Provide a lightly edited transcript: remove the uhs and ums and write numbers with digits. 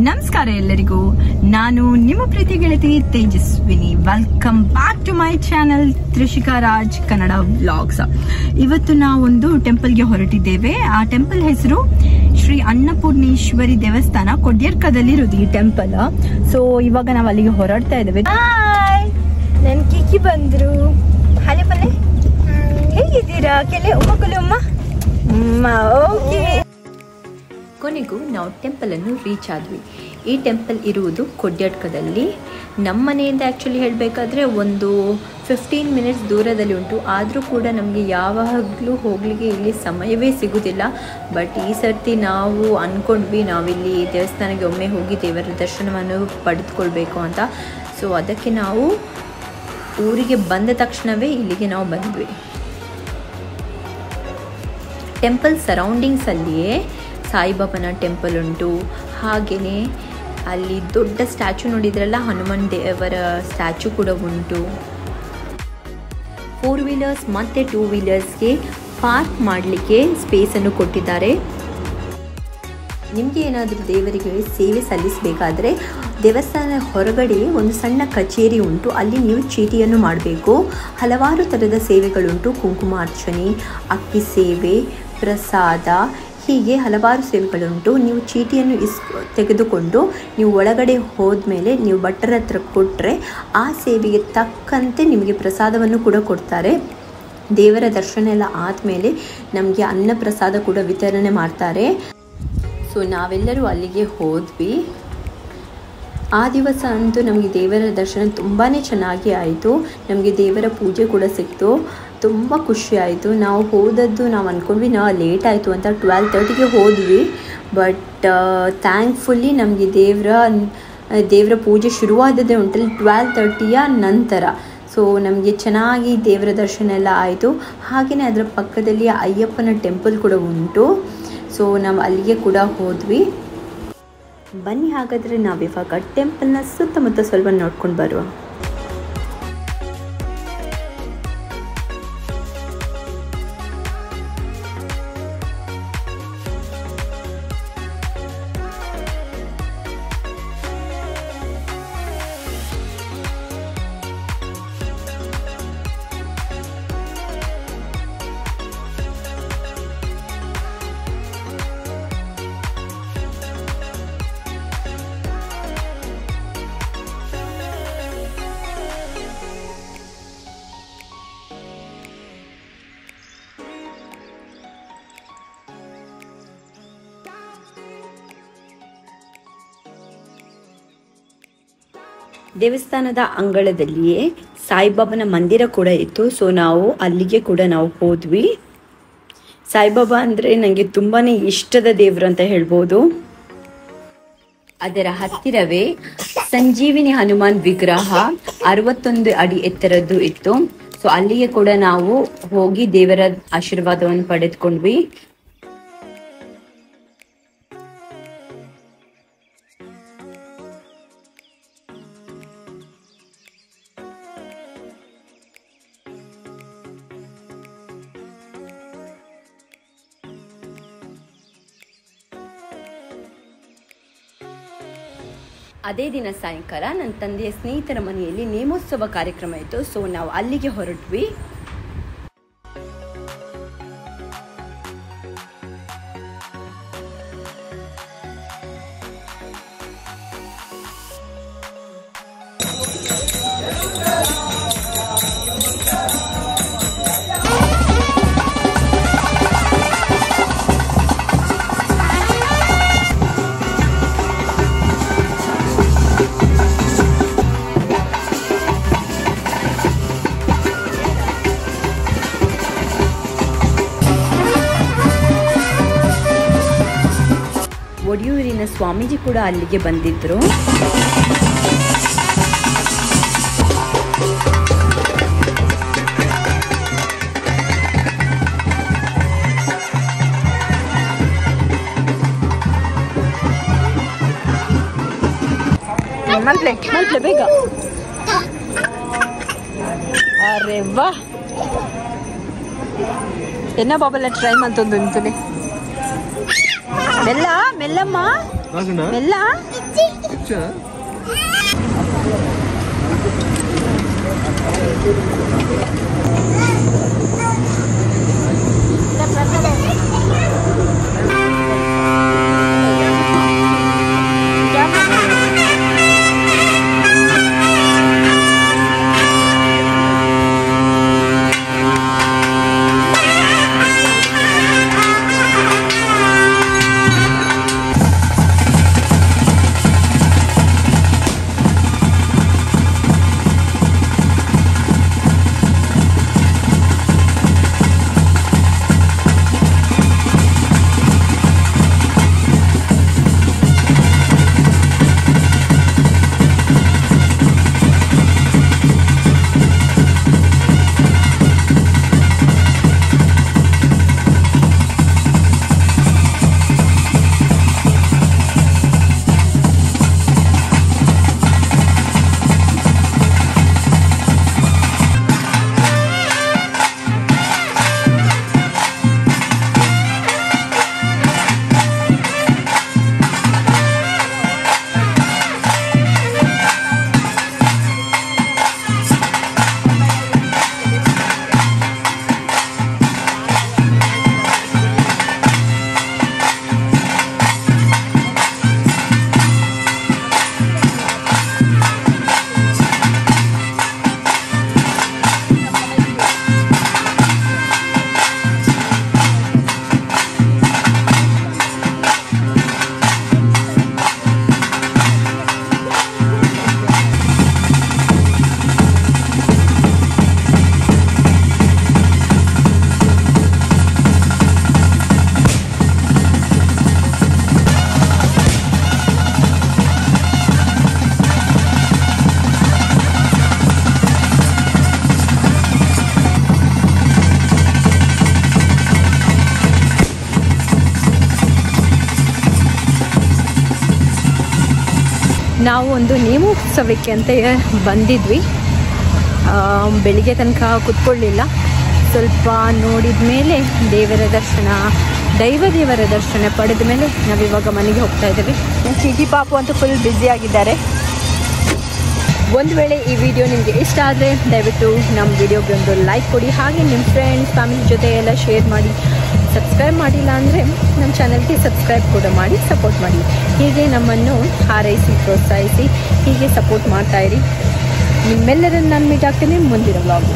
ನಮಸ್ಕಾರ ಎಲ್ಲರಿಗೂ, ನಾನು ನಿಮ್ಮ ಪ್ರೀತಿ ಗೆಳತಿ Tejaswini. Welcome back to my channel Trishika Raj Kannada vlogs. ಇವತ್ತು ನಾವೊಂದು ಟೆಂಪಲ್ಗೆ ಹೊರಟಿದ್ದೇವೆ. ಆ ಟೆಂಪಲ್ ಹೆಸರು ಶ್ರೀ ಅನ್ನಪೂರ್ಣೇಶ್ವರಿ ದೇವಸ್ಥಾನ, ಕೊಡ್ಯರ್ಕದಲ್ಲಿರೋದು ಈ ಟೆಂಪಲ್. ಸೊ ಇವಾಗ ನಾವು ಅಲ್ಲಿಗೆ ಹೊರಡ್ತಾ ಇದ್ದೇವೆ. ನನ್ ಕಿಕ್ಕಿ ಬಂದ್ರು. ಹಲೆ ಪಲ್ಲೆ ಹೇಗಿದ್ದೀರಾ? ಉಮ್ಮ ಓಕೆ. ಕೊನೆಗೂ ನಾವು ಟೆಂಪಲನ್ನು ರೀಚ್ ಆದ್ವಿ. ಈ ಟೆಂಪಲ್ ಇರುವುದು ಕೊಡ್ಯಡ್ಕದಲ್ಲಿ. ನಮ್ಮ ಮನೆಯಿಂದ ಆ್ಯಕ್ಚುಲಿ ಹೇಳಬೇಕಾದ್ರೆ ಒಂದು 15 ಮಿನಿಟ್ಸ್ ದೂರದಲ್ಲಿ ಉಂಟು. ಆದರೂ ಕೂಡ ನಮಗೆ ಯಾವಾಗಲೂ ಹೋಗಲಿಕ್ಕೆ ಇಲ್ಲಿ ಸಮಯವೇ ಸಿಗೋದಿಲ್ಲ. ಬಟ್ ಈ ಸರ್ತಿ ನಾವು ಅಂದ್ಕೊಂಡ್ವಿ ನಾವಿಲ್ಲಿ ದೇವಸ್ಥಾನಕ್ಕೆ ಒಮ್ಮೆ ಹೋಗಿ ದೇವರ ದರ್ಶನವನ್ನು ಪಡೆದುಕೊಳ್ಬೇಕು ಅಂತ. ಸೊ ಅದಕ್ಕೆ ನಾವು ಊರಿಗೆ ಬಂದ ತಕ್ಷಣವೇ ಇಲ್ಲಿಗೆ ನಾವು ಬಂದ್ವಿ. ಟೆಂಪಲ್ ಸರೌಂಡಿಂಗ್ಸಲ್ಲಿಯೇ ಸಾಯಿಬಾಬನ ಟೆಂಪಲ್ ಉಂಟು. ಹಾಗೆಯೇ ಅಲ್ಲಿ ದೊಡ್ಡ ಸ್ಟ್ಯಾಚು ನೋಡಿದ್ರಲ್ಲ, ಹನುಮಾನ್ ದೇವರ ಸ್ಟ್ಯಾಚು ಕೂಡ ಉಂಟು. 4 ವೀಲರ್ಸ್ ಮತ್ತು 2 ವೀಲರ್ಸ್ಗೆ ಪಾರ್ಕ್ ಮಾಡಲಿಕ್ಕೆ ಸ್ಪೇಸನ್ನು ಕೊಟ್ಟಿದ್ದಾರೆ. ನಿಮಗೆ ಏನಾದರೂ ದೇವರಿಗೆ ಸೇವೆ ಸಲ್ಲಿಸಬೇಕಾದ್ರೆ ದೇವಸ್ಥಾನ ಹೊರಗಡೆ ಒಂದು ಸಣ್ಣ ಕಚೇರಿ ಉಂಟು. ಅಲ್ಲಿ ನೀವು ಚೀಟಿಯನ್ನು ಮಾಡಬೇಕು. ಹಲವಾರು ಥರದ ಸೇವೆಗಳುಂಟು. ಕುಂಕುಮಾರ್ಚನೆ, ಅಕ್ಕಿ ಸೇವೆ, ಪ್ರಸಾದ, ಹೀಗೆ ಹಲವಾರು ಸೇವೆಗಳುಂಟು. ನೀವು ಚೀಟಿಯನ್ನು ತೆಗೆದುಕೊಂಡು ನೀವು ಒಳಗಡೆ ಹೋದ್ಮೇಲೆ ನೀವು ಭಟ್ಟರ ಹತ್ರ ಕೊಟ್ಟರೆ ಆ ಸೇವೆಗೆ ತಕ್ಕಂತೆ ನಿಮಗೆ ಪ್ರಸಾದವನ್ನು ಕೂಡ ಕೊಡ್ತಾರೆ. ದೇವರ ದರ್ಶನ ಎಲ್ಲ ಆದಮೇಲೆ ನಮಗೆ ಅನ್ನ ಪ್ರಸಾದ ಕೂಡ ವಿತರಣೆ ಮಾಡ್ತಾರೆ. ಸೊ ನಾವೆಲ್ಲರೂ ಅಲ್ಲಿಗೆ ಹೋದ್ವಿ. ಆ ದಿವಸ ಅಂತೂ ನಮಗೆ ದೇವರ ದರ್ಶನ ತುಂಬಾ ಚೆನ್ನಾಗಿ ಆಯಿತು. ನಮಗೆ ದೇವರ ಪೂಜೆ ಕೂಡ ಸಿಕ್ತು. ತುಂಬ ಖುಷಿ ಆಯಿತು. ನಾವು ಹೋದದ್ದು ನಾವು ಅಂದ್ಕೊಂಡ್ವಿ ನಾವು ಲೇಟ್ ಆಯಿತು ಅಂತ. 12:30ಗೆ ಹೋದ್ವಿ. ಬಟ್ ಥ್ಯಾಂಕ್ಫುಲ್ಲಿ ನಮಗೆ ದೇವರ ಪೂಜೆ ಶುರುವಾದದ್ದೇ ಉಂಟಲ್ಲಿ 12:30ಯ ನಂತರ. ಸೊ ನಮಗೆ ಚೆನ್ನಾಗಿ ದೇವರ ದರ್ಶನ ಎಲ್ಲ ಆಯಿತು. ಹಾಗೆಯೇ ಅದರ ಪಕ್ಕದಲ್ಲಿ ಅಯ್ಯಪ್ಪನ ಟೆಂಪಲ್ ಕೂಡ ಉಂಟು. ಸೊ ನಾವು ಅಲ್ಲಿಗೆ ಕೂಡ ಹೋದ್ವಿ. ಬನ್ನಿ ಹಾಗಾದರೆ ನಾವಿವಾಗ ಟೆಂಪಲ್ನ ಸುತ್ತಮುತ್ತ ಸ್ವಲ್ಪ ನೋಡ್ಕೊಂಡು ಬರುವ. ದೇವಸ್ಥಾನದ ಅಂಗಳದಲ್ಲಿಯೇ ಸಾಯಿಬಾಬನ ಮಂದಿರ ಕೂಡ ಇತ್ತು. ಸೊ ನಾವು ಅಲ್ಲಿಗೆ ಕೂಡ ನಾವು ಹೋದ್ವಿ. ಸಾಯಿಬಾಬಾ ಅಂದರೆ ನನಗೆ ತುಂಬಾ ಇಷ್ಟದ ದೇವರು ಅಂತ ಹೇಳ್ಬೋದು. ಅದರ ಹತ್ತಿರವೇ ಸಂಜೀವಿನಿ ಹನುಮಾನ್ ವಿಗ್ರಹ 61 ಅಡಿ ಎತ್ತರದ್ದು ಇತ್ತು. ಸೊ ಅಲ್ಲಿಗೆ ಕೂಡ ನಾವು ಹೋಗಿ ದೇವರ ಆಶೀರ್ವಾದವನ್ನು ಪಡೆದುಕೊಂಡ್ವಿ. ಅದೇ ದಿನ ಸಾಯಂಕಾಲ ನನ್ನ ತಂದೆಯ ಸ್ನೇಹಿತರ ಮನೆಯಲ್ಲಿ ನೇಮೋತ್ಸವ ಕಾರ್ಯಕ್ರಮ ಇತ್ತು. ಸೊ ನಾವು ಅಲ್ಲಿಗೆ ಹೊರಟ್ವಿ. ಒಡಿಯೂರಿನ ಸ್ವಾಮೀಜಿ ಕೂಡ ಅಲ್ಲಿಗೆ ಬಂದಿದ್ರು. ಮಲ್ಲೆ ಬೇಗ. ಅರೆ ವಾ, ಎನ್ನ ಬಾಬಲ್ಲ ಟ್ರೈ ಮಾಡ್ತೊಂದು ಮೆಲ್ಲ ಮೆಲ್ಲಮ್ಮ ಮೆಲ್ಲ ನಾವು ಒಂದು ನೇಮೋತ್ಸವಕ್ಕೆ ಅಂತ ಬಂದಿದ್ವಿ. ಬೆಳಿಗ್ಗೆ ತನಕ ಕೂತ್ಕೊಳ್ಳಿಲ್ಲ, ಸ್ವಲ್ಪ ನೋಡಿದ ಮೇಲೆ ದೇವರ ದರ್ಶನ ಪಡೆದ ಮೇಲೆ ನಾವಿವಾಗ ಮನೆಗೆ ಹೋಗ್ತಾ ಇದ್ದೀವಿ. ಚೀಟಿ ಪಾಪು ಅಂತೂ ಫುಲ್ ಬ್ಯುಸಿಯಾಗಿದ್ದಾರೆ. ಒಂದು ವೇಳೆ ಈ ವಿಡಿಯೋ ನಿಮಗೆ ಇಷ್ಟ ಆದರೆ ದಯವಿಟ್ಟು ನಮ್ಮ ವಿಡಿಯೋಗೆ ಒಂದು ಲೈಕ್ ಕೊಡಿ, ಹಾಗೆ ನಿಮ್ಮ ಫ್ರೆಂಡ್ಸ್ ಫ್ಯಾಮಿಲಿ ಜೊತೆ ಎಲ್ಲ ಶೇರ್ ಮಾಡಿ. ಸಬ್ಸ್ಕ್ರೈಬ್ ಮಾಡಿಲ್ಲ ಅಂದರೆ ನಮ್ಮ ಚಾನಲ್ಗೆ ಸಬ್ಸ್ಕ್ರೈಬ್ ಕೂಡ ಮಾಡಿ ಸಪೋರ್ಟ್ ಮಾಡಿ. ಹೀಗೆ ನಮ್ಮನ್ನು ಹಾರೈಸಿ ಪ್ರೋತ್ಸಾಹಿಸಿ ಹೀಗೆ ಸಪೋರ್ಟ್ ಮಾಡ್ತಾಯಿರಿ. ನಿಮ್ಮೆಲ್ಲರನ್ನು ನಾನು ಮೀಟ್ ಆಗ್ತೀನಿ ಮುಂದಿನ ವ್ಲಾಗ್.